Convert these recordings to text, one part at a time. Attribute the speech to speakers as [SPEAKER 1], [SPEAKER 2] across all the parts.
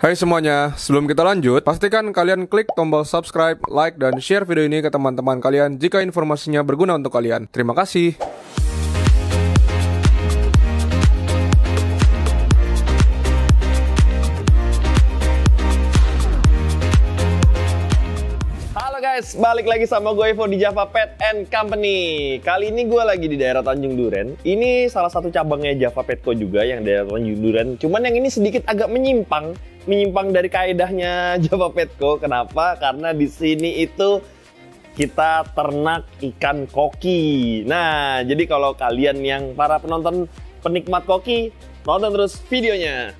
[SPEAKER 1] Hai semuanya, sebelum kita lanjut, pastikan kalian klik tombol subscribe, like, dan share video ini ke teman-teman kalian jika informasinya berguna untuk kalian. Terima kasih.
[SPEAKER 2] Halo guys, balik lagi sama gue Evo di Java Pet and Company. Kali ini gue lagi di daerah Tanjung Duren. Ini salah satu cabangnya Java Petco juga yang daerah Tanjung Duren. Cuman yang ini sedikit agak menyimpang dari kaedahnya Java Petco. Kenapa? Karena di sini itu kita ternak ikan koki. Nah, jadi kalau kalian yang para penonton penikmat koki, nonton terus videonya.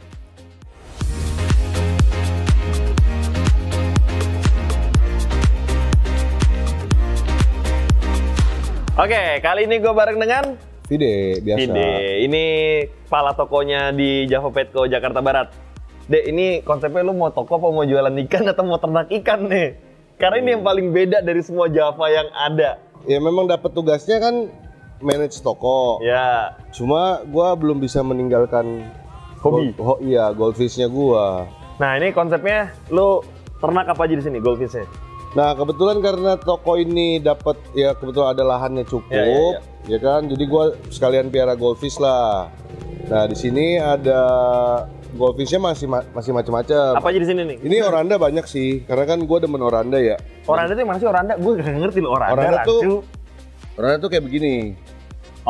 [SPEAKER 2] Oke, kali ini gue bareng dengan
[SPEAKER 3] Vide, biasa.
[SPEAKER 2] Vide. Ini kepala tokonya di Java Petco Jakarta Barat. Dek, ini konsepnya lu mau toko apa mau jualan ikan atau mau ternak ikan nih? Karena ini yang paling beda dari semua Java yang ada.
[SPEAKER 3] Ya memang dapat tugasnya kan manage toko.
[SPEAKER 2] Ya.
[SPEAKER 3] Cuma gua belum bisa meninggalkan
[SPEAKER 2] Hobi.
[SPEAKER 3] Goldfishnya gua.
[SPEAKER 2] Nah, ini konsepnya lu ternak apa aja di sini goldfishnya?
[SPEAKER 3] Nah, kebetulan karena toko ini dapat ya kebetulan ada lahannya cukup, ya kan. Jadi gua sekalian piara goldfish lah. Nah, di sini ada goldfishnya masih macam-macam.
[SPEAKER 2] Apa aja di sini nih?
[SPEAKER 3] Ini oranda banyak sih, karena kan gua demen oranda ya.
[SPEAKER 2] Oranda tuh yang mana sih oranda? Gue gak ngerti loh oranda.
[SPEAKER 3] Oranda tuh kayak begini.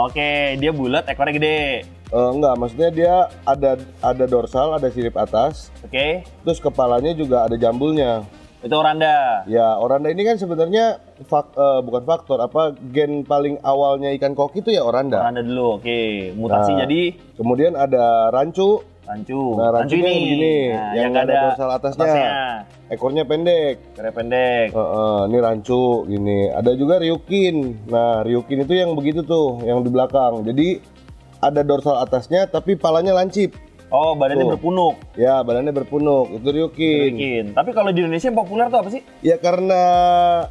[SPEAKER 2] Oke, dia bulat, ekornya gede.
[SPEAKER 3] Enggak, maksudnya dia ada dorsal, ada sirip atas.
[SPEAKER 2] Oke.
[SPEAKER 3] Terus kepalanya juga ada jambulnya.
[SPEAKER 2] Itu oranda.
[SPEAKER 3] Ya, oranda ini kan sebenarnya bukan faktor gen paling awalnya ikan koki itu ya oranda.
[SPEAKER 2] Oranda dulu, oke. Mutasi jadi
[SPEAKER 3] kemudian ada rancu.
[SPEAKER 2] Rancu.
[SPEAKER 3] Nah, rancunya
[SPEAKER 2] ini
[SPEAKER 3] begini,
[SPEAKER 2] nah,
[SPEAKER 3] yang ada dorsal atasnya. Ekornya pendek.
[SPEAKER 2] Ekornya pendek.
[SPEAKER 3] Ini rancu gini. Ada juga ryukin. Nah, ryukin itu yang begitu tuh, yang di belakang. Jadi ada dorsal atasnya tapi palanya lancip.
[SPEAKER 2] Oh, badannya berpunuk.
[SPEAKER 3] Ya, badannya berpunuk. Itu ryukin.
[SPEAKER 2] Tapi kalau di Indonesia yang populer tuh apa sih?
[SPEAKER 3] Ya karena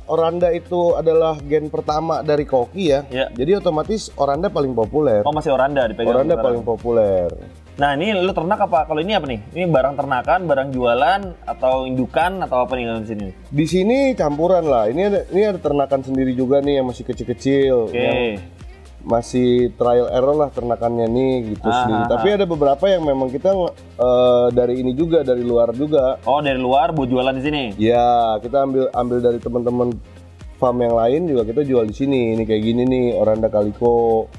[SPEAKER 3] oranda itu adalah gen pertama dari koki ya. Jadi otomatis oranda paling populer.
[SPEAKER 2] Oh, masih oranda dipegang.
[SPEAKER 3] Oranda paling populer.
[SPEAKER 2] Nah, ini lu ternak apa? Kalau ini apa nih? Ini barang ternakan, barang jualan, atau indukan, atau apa nih di sini?
[SPEAKER 3] Di sini campuran lah. Ini ada ternakan sendiri juga nih yang masih kecil-kecil.
[SPEAKER 2] Oke.
[SPEAKER 3] Masih trial error lah ternakannya nih gitu sendiri. Tapi ada beberapa yang memang kita dari ini juga, dari luar juga.
[SPEAKER 2] Oh, dari luar buat jualan di sini?
[SPEAKER 3] Ya, kita ambil dari teman-teman farm yang lain juga kita jual di sini. Ini kayak gini nih, oranda calico.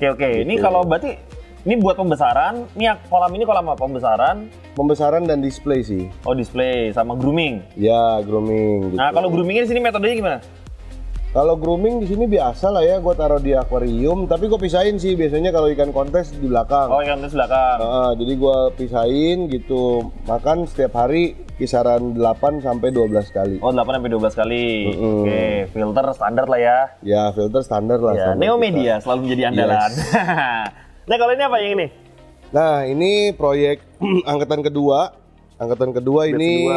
[SPEAKER 2] Oke. Gitu. Ini kalau berarti ini buat pembesaran. Ini kolam ini kolam apa? Pembesaran
[SPEAKER 3] dan display sih.
[SPEAKER 2] Oh, display sama grooming.
[SPEAKER 3] Ya, grooming gitu.
[SPEAKER 2] Nah, kalau groomingnya di sini metodenya gimana?
[SPEAKER 3] Kalau grooming di sini biasa lah ya, gue taruh di akuarium, tapi gue pisahin sih biasanya kalau ikan kontes di belakang.
[SPEAKER 2] Oh, ikan kontes belakang.
[SPEAKER 3] Jadi gue pisahin gitu, makan setiap hari kisaran 8 sampai 12 kali.
[SPEAKER 2] Oh, 8 sampai 12 kali. Oke, filter standar lah ya.
[SPEAKER 3] Ya, filter standar lah.
[SPEAKER 2] Ya, Neo Media selalu menjadi andalan. Yes. Nah, kalau ini apa yang ini?
[SPEAKER 3] Nah, ini proyek angkatan kedua. Ini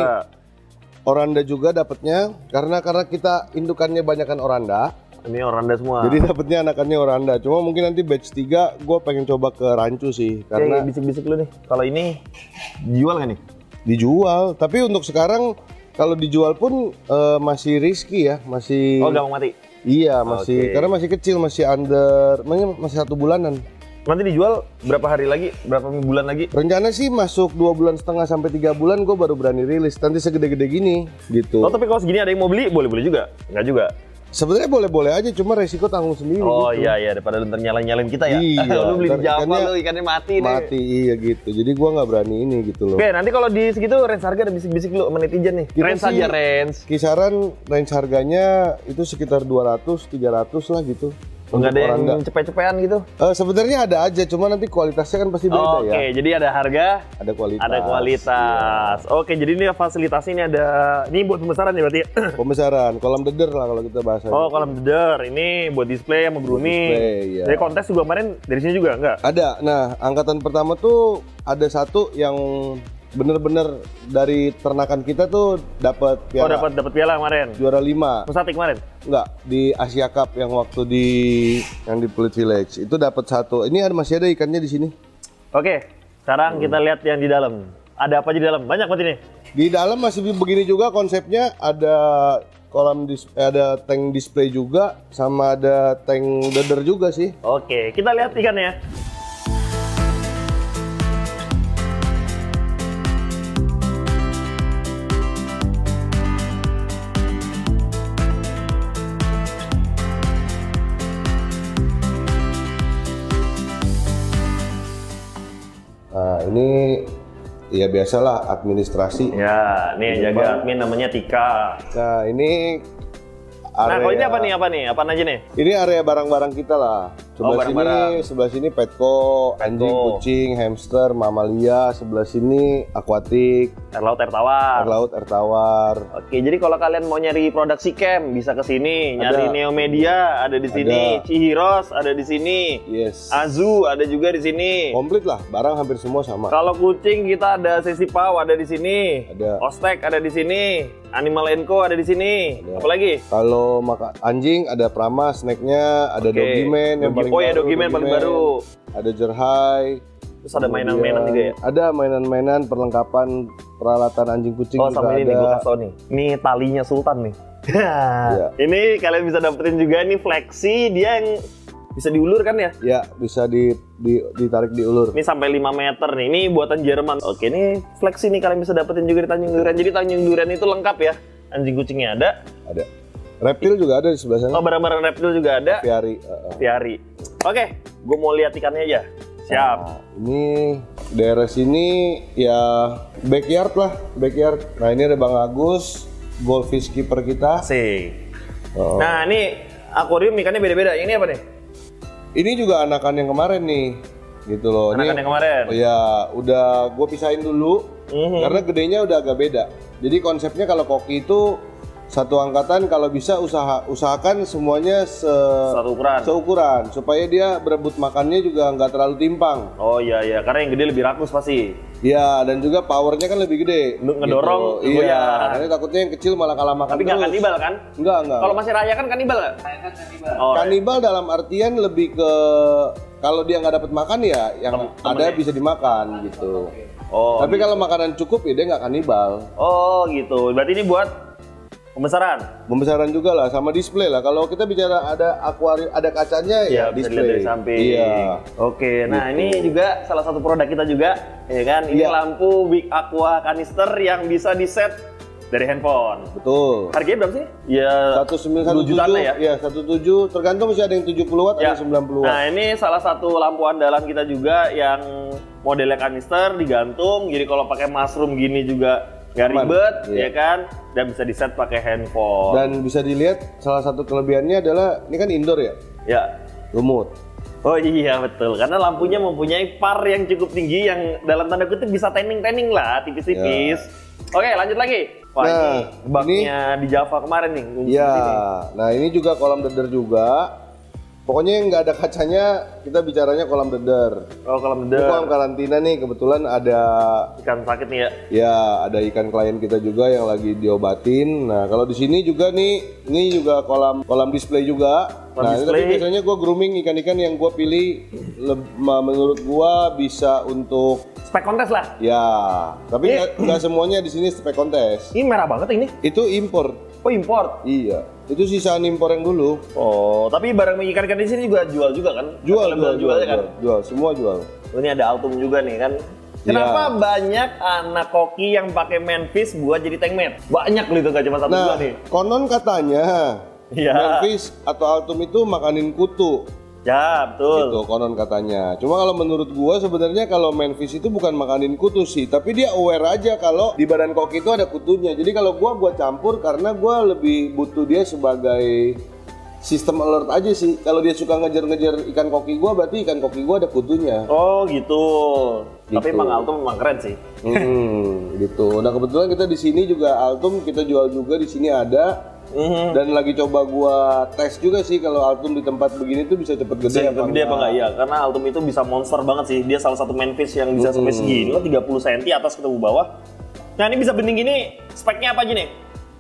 [SPEAKER 3] oranda juga dapatnya karena kita indukannya banyakan oranda.
[SPEAKER 2] Ini oranda semua.
[SPEAKER 3] Jadi dapatnya anakannya oranda. Cuma mungkin nanti batch 3 gue pengen coba ke rancu sih karena
[SPEAKER 2] bisik-bisik lu nih. Kalau ini dijual nggak nih?
[SPEAKER 3] Dijual, tapi untuk sekarang kalau dijual pun masih risky ya, masih.
[SPEAKER 2] Oh, gampang mati.
[SPEAKER 3] Iya, masih karena masih kecil, masih masih 1 bulanan.
[SPEAKER 2] Nanti dijual berapa hari lagi? Berapa bulan lagi?
[SPEAKER 3] Rencana sih masuk 2,5 bulan sampai 3 bulan gue baru berani rilis. Nanti segede-gede gini gitu.
[SPEAKER 2] Oh, tapi kalau segini ada yang mau beli, boleh-boleh juga? Enggak juga?
[SPEAKER 3] Sebenarnya boleh-boleh aja, cuma resiko tanggung sendiri.
[SPEAKER 2] Oh
[SPEAKER 3] gitu.
[SPEAKER 2] Iya, daripada lu nyalain kita ya.
[SPEAKER 3] Iya.
[SPEAKER 2] Lu beli di Java, lu ikannya mati deh.
[SPEAKER 3] Mati, iya gitu. Jadi gue nggak berani ini gitu loh.
[SPEAKER 2] Oke, nanti kalau di segitu range harga ada bisik-bisik lu sama netizen nih. Range aja range.
[SPEAKER 3] Kisaran range harganya itu sekitar 200-300 lah gitu.
[SPEAKER 2] Enggak ada yang cepet-cepetan gitu?
[SPEAKER 3] Sebenarnya ada aja, cuma nanti kualitasnya kan pasti beda ya.
[SPEAKER 2] Oke, jadi ada harga,
[SPEAKER 3] ada kualitas.
[SPEAKER 2] Ada kualitas. Ya. Oke, jadi ini fasilitasnya ini ada, ini buat pembesaran ya berarti?
[SPEAKER 3] Pembesaran, kolam deder lah kalau kita bahas.
[SPEAKER 2] Oh, kolam deder. Ini buat display sama grooming.
[SPEAKER 3] Display, ya.
[SPEAKER 2] Jadi kontes juga kemarin dari sini juga enggak?
[SPEAKER 3] Ada. Nah, angkatan pertama tuh ada satu yang bener-bener dari ternakan kita tuh dapat piala.
[SPEAKER 2] Oh, dapat piala kemarin.
[SPEAKER 3] Juara 5.
[SPEAKER 2] Pusat kemarin?
[SPEAKER 3] Enggak, di Asia Cup yang waktu di Pluit Village. Itu dapat 1. Ini masih ada ikannya di sini.
[SPEAKER 2] Oke, sekarang kita lihat yang di dalam. Ada apa aja di dalam? Banyak banget ini.
[SPEAKER 3] Di dalam masih begini juga konsepnya, ada ada tank display juga, sama ada tank dader juga sih.
[SPEAKER 2] Oke, kita lihat ikannya.
[SPEAKER 3] Nah, ini ya biasalah administrasi.
[SPEAKER 2] Ya, nih yang jaga admin namanya Tika.
[SPEAKER 3] Nah, ini
[SPEAKER 2] Nah, kalau ini apa nih? Apaan aja nih?
[SPEAKER 3] Ini area barang-barang kita lah.
[SPEAKER 2] barang-barang.
[SPEAKER 3] Sebelah sini petco, anjing, kucing, hamster, mamalia. Sebelah sini akuatik,
[SPEAKER 2] Air laut, air tawar.
[SPEAKER 3] air laut, air tawar.
[SPEAKER 2] Oke, jadi kalau kalian mau nyari produk Sikem bisa ke sini. Nyari Neomedia ada di sini, Chihiros ada di sini.
[SPEAKER 3] Yes.
[SPEAKER 2] Azu ada juga di sini.
[SPEAKER 3] Komplit lah, barang hampir semua sama.
[SPEAKER 2] Kalau kucing kita ada Sesi Pau ada di sini.
[SPEAKER 3] Ada.
[SPEAKER 2] Ostek ada di sini. Animal Co ada di sini.
[SPEAKER 3] Ada.
[SPEAKER 2] Apalagi?
[SPEAKER 3] Kalau anjing ada Prama, snacknya, ada Dogiman yang paling baru.
[SPEAKER 2] Dogiman paling baru.
[SPEAKER 3] Ada Jerhai.
[SPEAKER 2] Terus ada mainan-mainan juga ya?
[SPEAKER 3] Ada mainan-mainan, perlengkapan peralatan anjing kucing
[SPEAKER 2] Oh,
[SPEAKER 3] juga
[SPEAKER 2] sama ini nih,
[SPEAKER 3] ada.
[SPEAKER 2] gue kasih tau nih. Ini talinya Sultan nih.
[SPEAKER 3] Iya.
[SPEAKER 2] Ini kalian bisa dapetin juga nih flexi, dia yang bisa diulur kan ya?
[SPEAKER 3] Ya, bisa ditarik diulur.
[SPEAKER 2] Ini sampai 5 meter nih, ini buatan Jerman. Oke, ini flexi nih kalian bisa dapetin juga di Tanjung Duren. Jadi Tanjung Duren itu lengkap ya. Anjing kucingnya ada.
[SPEAKER 3] Ada. Reptil juga ada di sebelah sana.
[SPEAKER 2] Oh, barang-barang reptil juga ada.
[SPEAKER 3] Aviari.
[SPEAKER 2] Aviari. Oke, gue mau lihat ikannya aja. Siap.
[SPEAKER 3] Nah, ini daerah sini ya backyard lah, backyard. Nah, ini ada Bang Agus, goldfish keeper kita.
[SPEAKER 2] Asik.
[SPEAKER 3] Oh.
[SPEAKER 2] Nah, ini akuarium ikannya beda-beda. Ini apa nih?
[SPEAKER 3] Ini juga anakan yang kemarin nih, gitu loh.
[SPEAKER 2] Anakan
[SPEAKER 3] Ini,
[SPEAKER 2] yang kemarin?
[SPEAKER 3] Oh ya, udah gue pisahin dulu, karena gedenya udah agak beda. Jadi konsepnya kalau koki itu satu angkatan, kalau bisa usahakan semuanya seukuran supaya dia berebut makannya juga nggak terlalu timpang.
[SPEAKER 2] Oh iya, karena yang gede lebih rakus pasti.
[SPEAKER 3] Iya, dan juga powernya kan lebih gede.
[SPEAKER 2] Ngedorong,
[SPEAKER 3] gitu. Iya,
[SPEAKER 2] goyang.
[SPEAKER 3] karena takutnya yang kecil malah kalah makan
[SPEAKER 2] Tapi nggak
[SPEAKER 3] terus.
[SPEAKER 2] kanibal kan?
[SPEAKER 3] Enggak.
[SPEAKER 2] Kalau masih raya kan kanibal nggak? Oh,
[SPEAKER 3] Kanibal dalam artian lebih ke kalau dia nggak dapat makan ya yang ada bisa dimakan gitu.
[SPEAKER 2] Oh.
[SPEAKER 3] Tapi kalau makanan cukup ya dia nggak kanibal.
[SPEAKER 2] Oh gitu. Berarti ini buat pembesaran
[SPEAKER 3] juga lah, sama display lah. Kalau kita bicara ada akuarium, ada kacanya ya
[SPEAKER 2] bisa
[SPEAKER 3] display.
[SPEAKER 2] dilihat dari samping.
[SPEAKER 3] Iya.
[SPEAKER 2] Oke, nah ini juga salah satu produk kita juga, ya kan? Ini lampu Big Aqua kanister yang bisa di-set dari handphone.
[SPEAKER 3] Betul.
[SPEAKER 2] Harganya berapa sih? Ya
[SPEAKER 3] 1917
[SPEAKER 2] jutaan ya?
[SPEAKER 3] Iya, 17 tergantung sih, ada yang 70 watt, ada yang 90 watt.
[SPEAKER 2] Nah, ini salah satu lampu andalan kita juga yang modelnya kanister digantung. Jadi kalau pakai mushroom gini juga nggak ribet, ya kan? Dan bisa di-set pakai handphone.
[SPEAKER 3] Dan bisa dilihat salah satu kelebihannya adalah ini kan indoor ya?
[SPEAKER 2] Ya.
[SPEAKER 3] Lumut.
[SPEAKER 2] Oh iya betul, karena lampunya mempunyai par yang cukup tinggi yang dalam tanda kutip bisa tanning lah, tipis-tipis. Oke, lanjut lagi. Wah, ini baknya di Java kemarin nih.
[SPEAKER 3] Iya, nah ini juga kolam dader juga. Pokoknya yang nggak ada kacanya, kita bicaranya kolam dader.
[SPEAKER 2] Oh, kolam
[SPEAKER 3] Ini
[SPEAKER 2] dader.
[SPEAKER 3] kolam karantina nih, kebetulan ada
[SPEAKER 2] Ikan sakit nih ya.
[SPEAKER 3] ya, ada ikan klien kita juga yang lagi diobatin. Nah, kalau di sini juga nih, ini juga kolam display juga. Ini tapi biasanya gue grooming ikan-ikan yang gue pilih menurut gue bisa untuk
[SPEAKER 2] spek kontes lah.
[SPEAKER 3] Ya, tapi nggak semuanya di sini spek kontes.
[SPEAKER 2] Ini merah banget ini.
[SPEAKER 3] Itu impor.
[SPEAKER 2] Oh, import.
[SPEAKER 3] Iya, itu sisaan impor yang dulu.
[SPEAKER 2] Oh, tapi barang ikan-ikan di sini juga jual juga kan?
[SPEAKER 3] Jual
[SPEAKER 2] kan?
[SPEAKER 3] Jual, semua jual.
[SPEAKER 2] Ini ada Altum juga nih kan. Kenapa banyak anak koki yang pakai manfish buat jadi tank mate? Banyak loh itu, gak cuma satu dua nih.
[SPEAKER 3] Konon katanya manfish atau Altum itu makanin kutu.
[SPEAKER 2] Ya, betul.
[SPEAKER 3] Gitu, konon katanya. Cuma kalau menurut gua sebenarnya kalau manfish itu bukan makanin kutu sih, tapi dia aware aja kalau di badan koki itu ada kutunya. Jadi kalau gua campur karena gua lebih butuh dia sebagai sistem alert aja sih. Kalau dia suka ngejar-ngejar ikan koki gua, berarti ikan koki gua ada kutunya.
[SPEAKER 2] Oh, gitu. Tapi emang Altum memang keren sih.
[SPEAKER 3] Gitu. Nah, kebetulan kita di sini juga Altum kita jual juga, di sini ada. Dan lagi coba gua tes juga sih kalau Altum di tempat begini tuh bisa cepet gede apa
[SPEAKER 2] enggak ya, karena Altum itu bisa monster banget sih. Dia salah satu manfish yang bisa sampai segini loh, 30 cm atas ketemu bawah. Nah, ini bisa bening gini, speknya apa aja nih?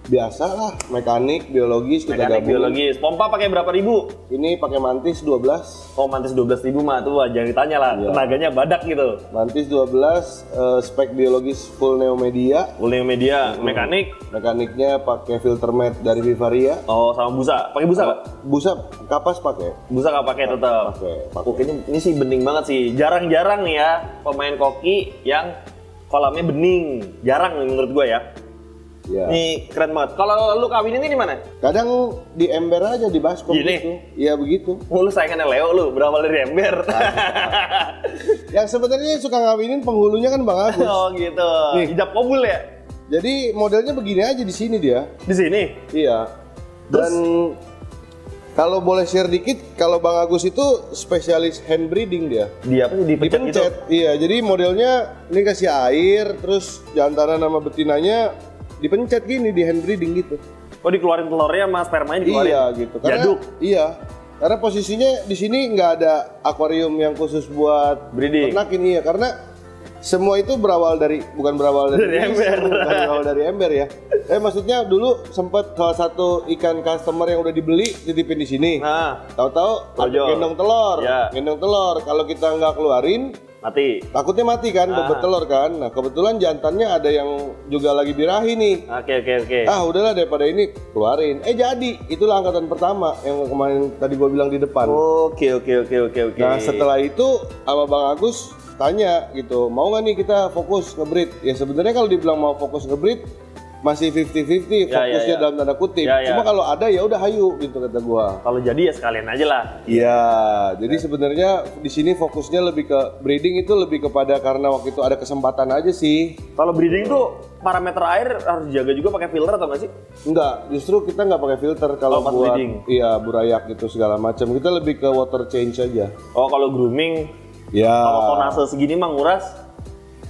[SPEAKER 3] biasa lah, mekanik, biologis kita
[SPEAKER 2] Mekanik
[SPEAKER 3] gabung.
[SPEAKER 2] biologis. Pompa pakai berapa ribu?
[SPEAKER 3] Ini pakai Mantis 12.
[SPEAKER 2] Oh, Mantis 12.000 mah tuh jangan ditanya lah.
[SPEAKER 3] Iya.
[SPEAKER 2] Tenaganya badak gitu.
[SPEAKER 3] Mantis 12, spek biologis full Neomedia.
[SPEAKER 2] Full media, mekanik.
[SPEAKER 3] Mekaniknya pakai filter mat dari Vivaria.
[SPEAKER 2] Oh, sama busa. Pakai busa, Pak?
[SPEAKER 3] Busa kapas pakai.
[SPEAKER 2] Busa nggak pakai tetap.
[SPEAKER 3] Pakai.
[SPEAKER 2] Oke, ini sih bening banget sih. Jarang-jarang nih ya pemain koki yang kolamnya bening. Jarang nih menurut gue ya.
[SPEAKER 3] Ya.
[SPEAKER 2] Ini keren banget. Kalau lu kawin ini di mana?
[SPEAKER 3] Kadang di ember aja di baskom
[SPEAKER 2] Gini?
[SPEAKER 3] gitu. Iya begitu.
[SPEAKER 2] Lu saingannya Leo lu, berawal dari ember.
[SPEAKER 3] Yang sebenarnya suka ngawinin penghulunya kan Bang Agus.
[SPEAKER 2] Oh gitu.
[SPEAKER 3] Nih.
[SPEAKER 2] Hijab kobul ya?
[SPEAKER 3] Jadi modelnya begini aja di sini dia.
[SPEAKER 2] Di sini.
[SPEAKER 3] Iya. Dan kalau boleh share dikit, kalau Bang Agus itu spesialis hand breeding dia.
[SPEAKER 2] Dia apa sih dipencet gitu?
[SPEAKER 3] Dipencet. Iya, jadi modelnya ini kasih air, terus jantan sama betinanya dipencet gini di hand breeding gitu.
[SPEAKER 2] Oh, dikeluarin telurnya sama spermanya dikeluarin.
[SPEAKER 3] Iya gitu. Karena,
[SPEAKER 2] Jaduk.
[SPEAKER 3] Iya. Karena posisinya di sini nggak ada akuarium yang khusus buat
[SPEAKER 2] Breeding.
[SPEAKER 3] ternakin, iya. Karena semua itu berawal dari bukan berawal dari
[SPEAKER 2] Dari ember.
[SPEAKER 3] bukan berawal dari ember ya. Maksudnya dulu sempat salah satu ikan customer yang udah dibeli titipin di sini.
[SPEAKER 2] Nah,
[SPEAKER 3] Tahu-tahu ada
[SPEAKER 2] Ojol.
[SPEAKER 3] gendong telur.
[SPEAKER 2] Ya.
[SPEAKER 3] Gendong telur. Kalau kita nggak keluarin,
[SPEAKER 2] mati.
[SPEAKER 3] takutnya mati kan, bobot telur kan. Nah, kebetulan jantannya ada yang juga lagi birahi nih.
[SPEAKER 2] Oke.
[SPEAKER 3] Ah, udahlah daripada ini keluarin. Jadi, itulah angkatan pertama yang kemarin tadi gua bilang di depan.
[SPEAKER 2] Oke.
[SPEAKER 3] Nah, setelah itu sama Bang Agus tanya gitu, mau nggak nih kita fokus ngebreed? Ya sebenarnya kalau dibilang mau fokus ngebreed masih 50-50 fokusnya
[SPEAKER 2] ya.
[SPEAKER 3] dalam tanda kutip.
[SPEAKER 2] Ya, ya.
[SPEAKER 3] Cuma kalau ada ya udah hayu gitu kata gua.
[SPEAKER 2] Kalau jadi ya sekalian aja lah.
[SPEAKER 3] Iya, jadi sebenarnya di sini fokusnya lebih ke breeding itu lebih kepada karena waktu itu ada kesempatan aja sih.
[SPEAKER 2] Kalau breeding itu parameter air harus dijaga juga pakai filter atau nggak sih?
[SPEAKER 3] Enggak, justru kita nggak pakai filter kalau
[SPEAKER 2] Oh, pas
[SPEAKER 3] buat
[SPEAKER 2] breeding.
[SPEAKER 3] iya burayak gitu segala macam. Kita lebih ke water change aja.
[SPEAKER 2] Oh, kalau grooming,
[SPEAKER 3] Ya.
[SPEAKER 2] kalau tonase segini mah nguras,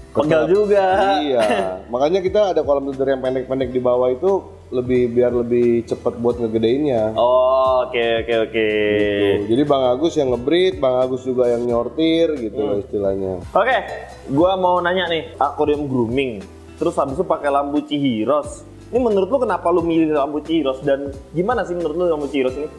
[SPEAKER 2] pegal juga.
[SPEAKER 3] Iya, makanya kita ada kolam tidur yang pendek-pendek di bawah itu biar lebih cepet buat ngegedeinnya.
[SPEAKER 2] Oh, oke.
[SPEAKER 3] Gitu. Jadi Bang Agus yang ngebreed, Bang Agus juga yang nyortir gitu istilahnya.
[SPEAKER 2] Oke, gua mau nanya nih, akuarium grooming, terus habis itu pakai lampu Chihiros. Ini menurut lu kenapa lu milih lampu Chihiros dan gimana sih menurut lu lampu Chihiros ini?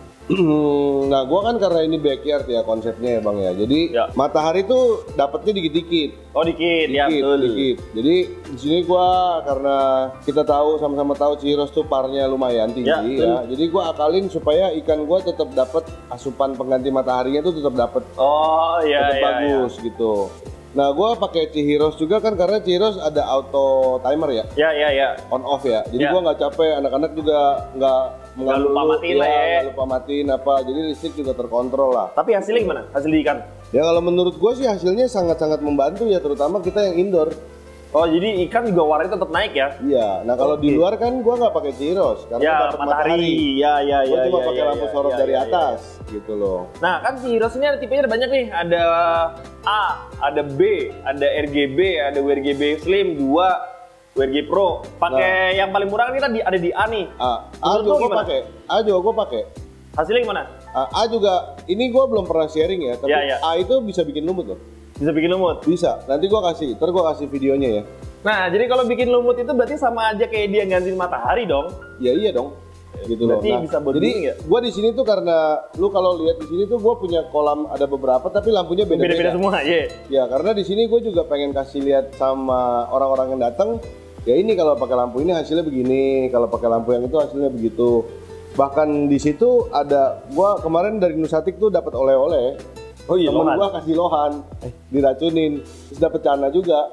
[SPEAKER 3] Nah, gua kan karena ini backyard ya konsepnya ya Bang ya. Jadi
[SPEAKER 2] Ya.
[SPEAKER 3] matahari tuh dapatnya dikit-dikit.
[SPEAKER 2] Oh, dikit, ya betul.
[SPEAKER 3] Dikit. Jadi di sini gua karena kita tahu sama-sama tahu Chihiros tuh parnya lumayan tinggi
[SPEAKER 2] Ya, betul.
[SPEAKER 3] ya. Jadi gua akalin supaya ikan gua tetap dapat asupan pengganti mataharinya tuh tetap dapat.
[SPEAKER 2] Oh, iya,
[SPEAKER 3] Tetap bagus gitu. Nah, gua pakai Chihiros juga kan karena Chihiros ada auto timer ya,
[SPEAKER 2] Ya.
[SPEAKER 3] on off ya. Jadi
[SPEAKER 2] Ya.
[SPEAKER 3] gua nggak capek, anak-anak juga nggak
[SPEAKER 2] lupa matiin lah ya.
[SPEAKER 3] nggak lupa matiin apa. Jadi listrik juga terkontrol lah.
[SPEAKER 2] Tapi hasilnya gimana? Hasil ikan?
[SPEAKER 3] Ya kalau menurut gua sih hasilnya sangat-sangat membantu ya, terutama kita yang indoor.
[SPEAKER 2] Oh, jadi ikan juga warnanya tetap naik ya?
[SPEAKER 3] Iya. Nah kalau di luar kan gua nggak pakai Chihiros karena
[SPEAKER 2] Ya,
[SPEAKER 3] dapat matahari.
[SPEAKER 2] Ya.
[SPEAKER 3] Gua cuma pakai lampu sorot dari
[SPEAKER 2] ya.
[SPEAKER 3] atas gitu loh.
[SPEAKER 2] Nah, kan Chihiros ini ada tipenya ada banyak nih. Ada A, ada B, ada RGB, ada WRGB Slim, 2, WRG Pro. Pakai yang paling murah kan kita ada di A nih.
[SPEAKER 3] A
[SPEAKER 2] Menurut
[SPEAKER 3] juga
[SPEAKER 2] lu
[SPEAKER 3] gua
[SPEAKER 2] gimana?
[SPEAKER 3] pakai. A juga gua pakai.
[SPEAKER 2] Hasilnya gimana?
[SPEAKER 3] A juga, ini gue belum pernah sharing ya, tapi
[SPEAKER 2] Ya.
[SPEAKER 3] A itu bisa bikin lumut loh.
[SPEAKER 2] Bisa bikin lumut.
[SPEAKER 3] Bisa, nanti ntar gue kasih videonya ya.
[SPEAKER 2] Nah, jadi kalau bikin lumut itu berarti sama aja kayak dia gantiin matahari dong.
[SPEAKER 3] Ya iya dong, gitu loh.
[SPEAKER 2] Berarti bisa buat
[SPEAKER 3] jadi
[SPEAKER 2] bidding ya?
[SPEAKER 3] gue di sini tuh karena lu kalau lihat di sini tuh gue punya kolam ada beberapa, tapi lampunya
[SPEAKER 2] Beda-beda
[SPEAKER 3] beda-beda.
[SPEAKER 2] semua, ye.
[SPEAKER 3] Ya karena di sini gue juga pengen kasih lihat sama orang-orang yang datang. Ya ini kalau pakai lampu ini hasilnya begini, kalau pakai lampu yang itu hasilnya begitu. Bahkan di situ ada, gue kemarin dari Nusatik tuh dapat oleh-oleh.
[SPEAKER 2] Oh iya,
[SPEAKER 3] Temen
[SPEAKER 2] lohan.
[SPEAKER 3] gua kasih lohan, diracunin, terus dapet cana juga.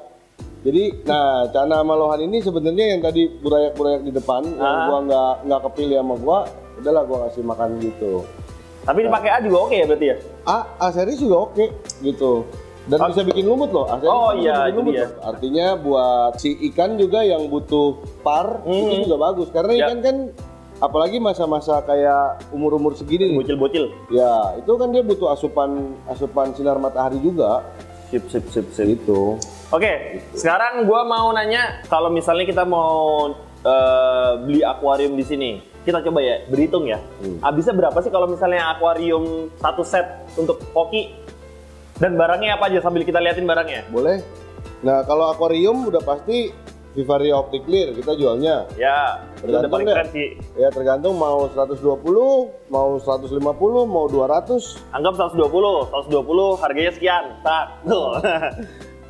[SPEAKER 3] Jadi, nah cana sama lohan ini sebenarnya yang tadi burayak-burayak di depan, yang gua nggak kepilih sama gua, udahlah gua kasih makan gitu.
[SPEAKER 2] Tapi dipakai A juga oke ya berarti ya?
[SPEAKER 3] A series juga oke gitu. Dan bisa bikin lumut loh, A series
[SPEAKER 2] Oh
[SPEAKER 3] bisa
[SPEAKER 2] iya,
[SPEAKER 3] bikin
[SPEAKER 2] itu
[SPEAKER 3] lumut
[SPEAKER 2] dia.
[SPEAKER 3] loh. Artinya buat si ikan juga yang butuh par itu juga bagus, karena
[SPEAKER 2] Ya.
[SPEAKER 3] ikan kan apalagi masa-masa kayak umur-umur segini nih.
[SPEAKER 2] Bocil-bocil.
[SPEAKER 3] Ya, itu kan dia butuh asupan sinar matahari juga.
[SPEAKER 2] Sip.
[SPEAKER 3] Itu.
[SPEAKER 2] Oke, sekarang gua mau nanya kalau misalnya kita mau beli akuarium di sini. Kita coba ya, berhitung ya. Habisnya berapa sih kalau misalnya akuarium satu set untuk koki? Dan barangnya apa aja sambil kita liatin barangnya?
[SPEAKER 3] Boleh. Nah, kalau akuarium udah pasti Vivaria Optic Clear kita jualnya.
[SPEAKER 2] Ya, itu udah paling keren sih.
[SPEAKER 3] Ya tergantung mau 120, mau 150, mau 200.
[SPEAKER 2] Anggap 120 harganya sekian. Tak. Tuh.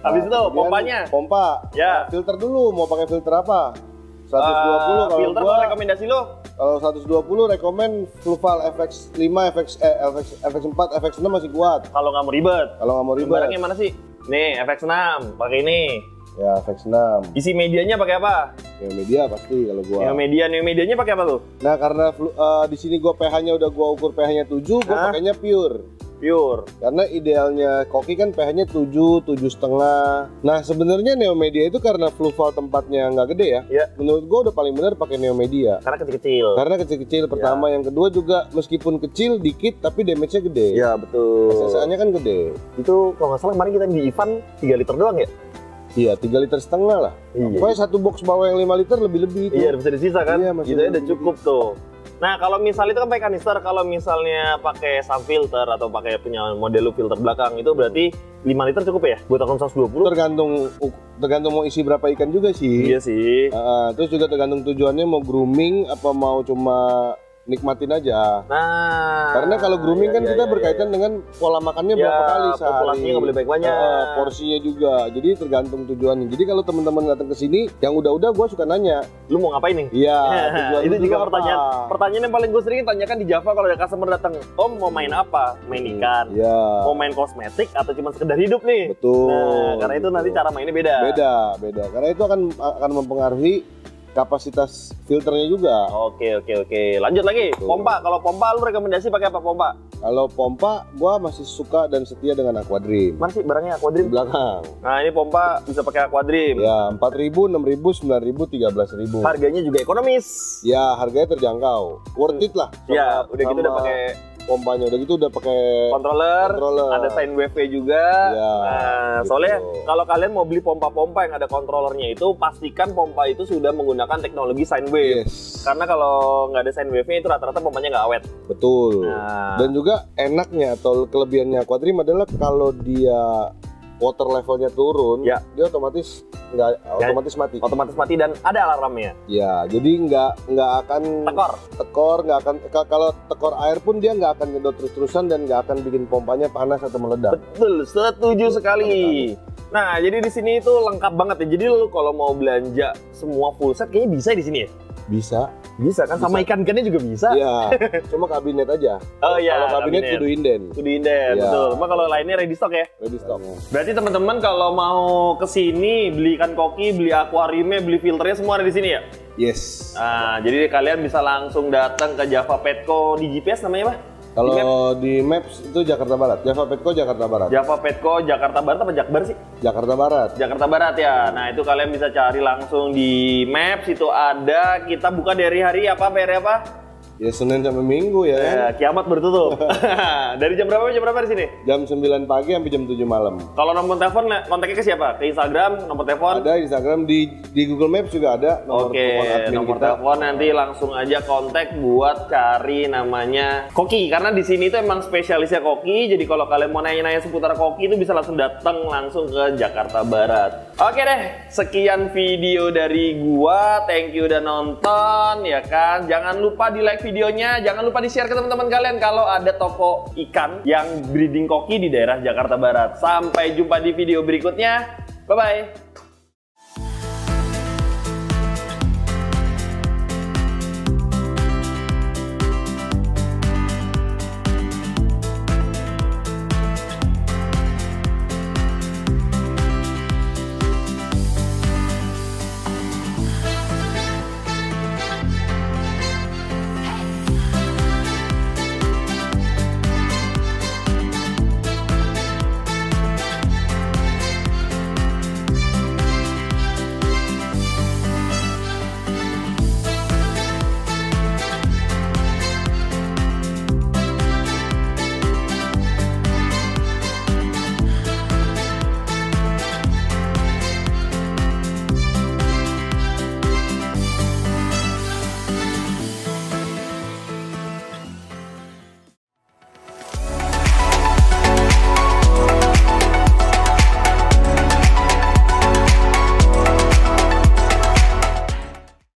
[SPEAKER 2] Habis itu
[SPEAKER 3] kemudian
[SPEAKER 2] pompanya.
[SPEAKER 3] Pompa.
[SPEAKER 2] Ya.
[SPEAKER 3] Filter dulu, mau pakai filter apa? 120 kalau
[SPEAKER 2] filter
[SPEAKER 3] gua.
[SPEAKER 2] rekomendasi lo?
[SPEAKER 3] Kalau 120 rekomen Fluval FX5, FX4, FX6 masih kuat.
[SPEAKER 2] Kalau nggak mau ribet.
[SPEAKER 3] Kalau nggak mau ribet.
[SPEAKER 2] Barangnya mana sih? Nih, FX6, pakai ini.
[SPEAKER 3] Ya FX6.
[SPEAKER 2] Isi medianya pakai apa?
[SPEAKER 3] Neo Media pasti kalau gua.
[SPEAKER 2] Neo medianya pakai apa tuh?
[SPEAKER 3] Nah, karena di sini gua pH-nya udah gua ukur pH-nya 7, gua pakainya pure.
[SPEAKER 2] Pure.
[SPEAKER 3] Karena idealnya koki kan pH-nya 7, 7,5. Nah, sebenarnya Neo Media itu karena Fluval tempatnya nggak gede ya.
[SPEAKER 2] Iya.
[SPEAKER 3] Menurut gua udah paling benar pakai Neo Media.
[SPEAKER 2] Karena kecil-kecil.
[SPEAKER 3] Karena kecil-kecil pertama, yang kedua juga meskipun kecil dikit tapi damage-nya gede.
[SPEAKER 2] Iya, betul.
[SPEAKER 3] SSA-nya kan gede.
[SPEAKER 2] Itu kalau nggak salah kemarin kita di event 3 liter doang ya?
[SPEAKER 3] Iya, 3,5 liter lah.
[SPEAKER 2] Iya.
[SPEAKER 3] Pokoknya satu box bawah yang 5 liter lebih-lebih itu.
[SPEAKER 2] Iya, bisa disisa kan?
[SPEAKER 3] Iya, masih
[SPEAKER 2] Gitu udah
[SPEAKER 3] lebih.
[SPEAKER 2] cukup tuh. Nah, kalau misalnya itu kan pakai kanister, kalau misalnya pakai sub filter atau pakai punya model filter belakang itu berarti 5 liter cukup ya? Buat akun 120?
[SPEAKER 3] Tergantung mau isi berapa ikan juga sih.
[SPEAKER 2] Iya sih.
[SPEAKER 3] Terus juga tergantung tujuannya mau grooming apa mau cuma nikmatin aja.
[SPEAKER 2] Nah,
[SPEAKER 3] Karena kalau grooming kan kita berkaitan dengan pola makannya berapa kali sehari.
[SPEAKER 2] populasinya nggak boleh banyak.
[SPEAKER 3] Porsinya juga. Jadi tergantung tujuannya. Jadi kalau teman-teman datang ke sini, yang udah-udah gue suka nanya.
[SPEAKER 2] Lu mau ngapain nih?
[SPEAKER 3] Iya. tujuan
[SPEAKER 2] Itu
[SPEAKER 3] lu
[SPEAKER 2] juga
[SPEAKER 3] apa?
[SPEAKER 2] pertanyaan yang paling gue sering tanyakan di Java kalau ada customer datang, Om mau main apa? Main ikan?
[SPEAKER 3] Iya.
[SPEAKER 2] Mau main kosmetik atau cuma sekedar hidup nih?
[SPEAKER 3] Betul.
[SPEAKER 2] Nah, karena itu nanti cara mainnya beda.
[SPEAKER 3] Beda. Karena itu akan mempengaruhi kapasitas filternya juga.
[SPEAKER 2] Oke. Lanjut lagi.
[SPEAKER 3] Betul.
[SPEAKER 2] Pompa. Kalau pompa lu rekomendasi pakai apa pompa?
[SPEAKER 3] Kalau pompa, gua masih suka dan setia dengan Aquadream.
[SPEAKER 2] Mana sih barangnya
[SPEAKER 3] Di
[SPEAKER 2] Aquadream?
[SPEAKER 3] belakang.
[SPEAKER 2] Nah, ini pompa bisa pakai Aquadream.
[SPEAKER 3] Ya, 4.000, 6.000, 9.000, 13.000.
[SPEAKER 2] Harganya juga ekonomis.
[SPEAKER 3] Ya, harganya terjangkau. Worth it lah.
[SPEAKER 2] Ya, udah gitu udah
[SPEAKER 3] sama
[SPEAKER 2] pakai
[SPEAKER 3] pompanya, udah gitu udah pakai
[SPEAKER 2] controller, ada sign wave juga.
[SPEAKER 3] Ya,
[SPEAKER 2] Nah,
[SPEAKER 3] gitu.
[SPEAKER 2] soalnya kalau kalian mau beli pompa-pompa yang ada kontrolernya itu pastikan pompa itu sudah menggunakan teknologi sign wave.
[SPEAKER 3] Yes.
[SPEAKER 2] Karena kalau nggak ada sign wave-nya itu rata-rata pompanya nggak awet.
[SPEAKER 3] Betul.
[SPEAKER 2] Nah.
[SPEAKER 3] Dan juga enaknya atau kelebihannya Aquadream adalah kalau dia water levelnya turun,
[SPEAKER 2] Ya.
[SPEAKER 3] dia otomatis otomatis mati.
[SPEAKER 2] Otomatis mati dan ada alarmnya.
[SPEAKER 3] Ya, jadi nggak akan tekor, nggak akan kalau tekor air pun dia nggak akan ngedot terus-terusan dan nggak akan bikin pompanya panas atau meledak.
[SPEAKER 2] Betul, setuju sekali. Nah, jadi di sini itu lengkap banget ya. Jadi lu kalau mau belanja semua full set kayaknya bisa di sini ya.
[SPEAKER 3] Bisa
[SPEAKER 2] Kan sama ikan-ikannya juga bisa.
[SPEAKER 3] Iya, cuma kabinet aja.
[SPEAKER 2] Oh iya,
[SPEAKER 3] Kalau kabinet kudu inden.
[SPEAKER 2] Kudu inden,
[SPEAKER 3] Iya.
[SPEAKER 2] betul. Cuma kalau lainnya ready stock ya.
[SPEAKER 3] Ready stock.
[SPEAKER 2] Berarti teman-teman kalau mau kesini beli ikan koki, beli akuariumnya, beli filternya semua ada di sini ya.
[SPEAKER 3] Yes.
[SPEAKER 2] Nah, jadi kalian bisa langsung datang ke Java Petco di GPS namanya apa?
[SPEAKER 3] Kalau di Maps itu Jakarta Barat, Java Petco Jakarta Barat.
[SPEAKER 2] Java Petco Jakarta Barat apa Jakbar sih?
[SPEAKER 3] Jakarta Barat.
[SPEAKER 2] Jakarta Barat ya. Nah, itu kalian bisa cari langsung di Maps, itu ada. Kita buka dari hari apa? Hari apa?
[SPEAKER 3] Ya Senin sampai Minggu ya. Kan?
[SPEAKER 2] Kiamat bertutup. Dari jam berapa di sini?
[SPEAKER 3] Jam 9 pagi sampai jam 7 malam.
[SPEAKER 2] Kalau nomor telepon kontaknya ke siapa? Ke Instagram, nomor telepon?
[SPEAKER 3] Ada Instagram, di Google Maps juga ada nomor telepon admin
[SPEAKER 2] nomor
[SPEAKER 3] kita.
[SPEAKER 2] telepon nanti langsung aja kontak buat cari namanya Koki, karena di sini itu emang spesialisnya koki. Jadi kalau kalian mau nanya-nanya seputar koki itu bisa langsung datang langsung ke Jakarta Barat. Oke deh, sekian video dari gua. Thank you udah nonton ya kan. Jangan lupa di like videonya, jangan lupa di share ke teman-teman kalian kalau ada toko ikan yang breeding koki di daerah Jakarta Barat. Sampai jumpa di video berikutnya. Bye bye.